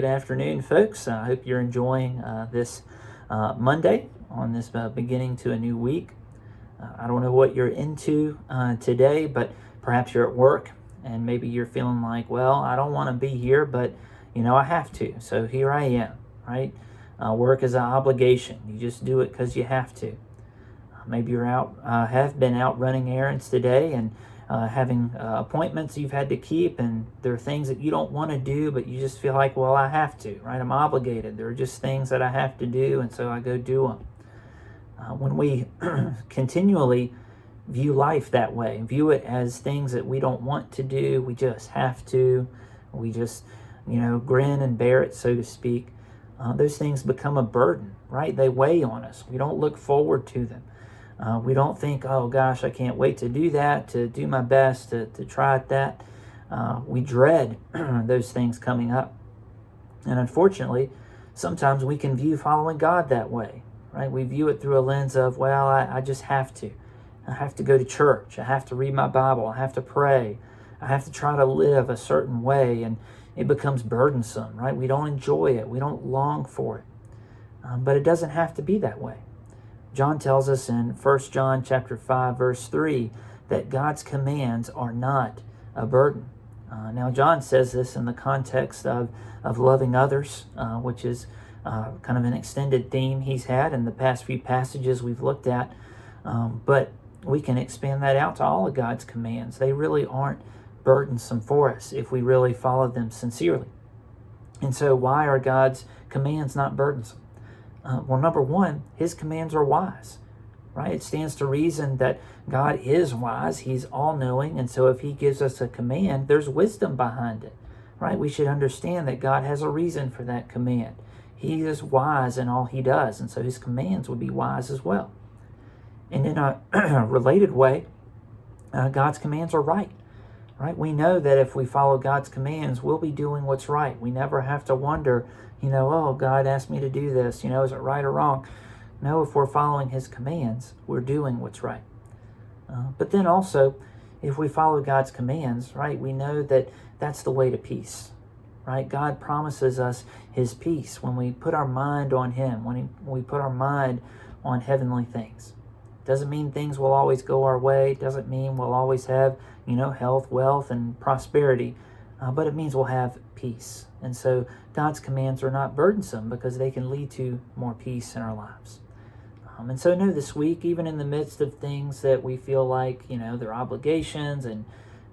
good afternoon, folks. I hope you're enjoying this Monday on this beginning to a new week. I don't know what you're into today, but perhaps you're at work and maybe you're feeling like, well, I don't want to be here, but I have to. So here I am, right? Work is an obligation. You just do it because you have to. Maybe you're out, have been out running errands today and having appointments you've had to keep, and there are things that you don't want to do, but you just feel like, well, I have to, right? I'm obligated. There are just things that I have to do, and so I go do them. When we continually view life that way, view it as things that we don't want to do, we just have to, we just, grin and bear it, so to speak, those things become a burden, right? They weigh on us. We don't look forward to them. We don't think, oh gosh, I can't wait to do that, to do my best, to try at that. We dread those things coming up. And unfortunately, sometimes we can view following God that way, right? We view it through a lens of, well, I just have to. I have to go to church. I have to read my Bible. I have to pray. I have to try to live a certain way. And it becomes burdensome, right? We don't enjoy it. We don't long for it. But it doesn't have to be that way. John tells us in 1 John chapter 5, verse 3, that God's commands are not a burden. Now, John says this in the context of loving others, which is kind of an extended theme he's had in the past few passages we've looked at. But we can expand that out to all of God's commands. They really aren't burdensome for us if we really follow them sincerely. And so why are God's commands not burdensome? Well, number one, his commands are wise, right? It stands to reason that God is wise. He's all-knowing. And so if he gives us a command, there's wisdom behind it, right? We should understand that God has a reason for that command. He is wise in all he does. And so his commands would be wise as well. And in a related way, God's commands are right. Right? We know that if we follow God's commands, we'll be doing what's right. We never have to wonder, oh, God asked me to do this. Is it right or wrong? No, if we're following his commands, we're doing what's right. But then also, if we follow God's commands, right, we know that that's the way to peace. Right? God promises us his peace when we put our mind on him, when we put our mind on heavenly things. Doesn't mean things will always go our way. Doesn't mean we'll always have, health, wealth, and prosperity. But it means we'll have peace. And so God's commands are not burdensome because they can lead to more peace in our lives. And so know this week, even in the midst of things that we feel like, they're obligations and,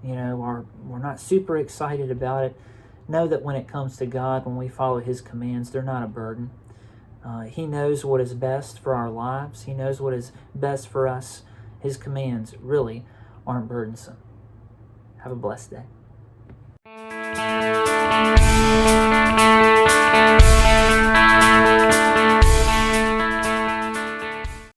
we're not super excited about it, know that when it comes to God, when we follow his commands, they're not a burden. He knows what is best for our lives. He knows what is best for us. His commands really aren't burdensome. Have a blessed day.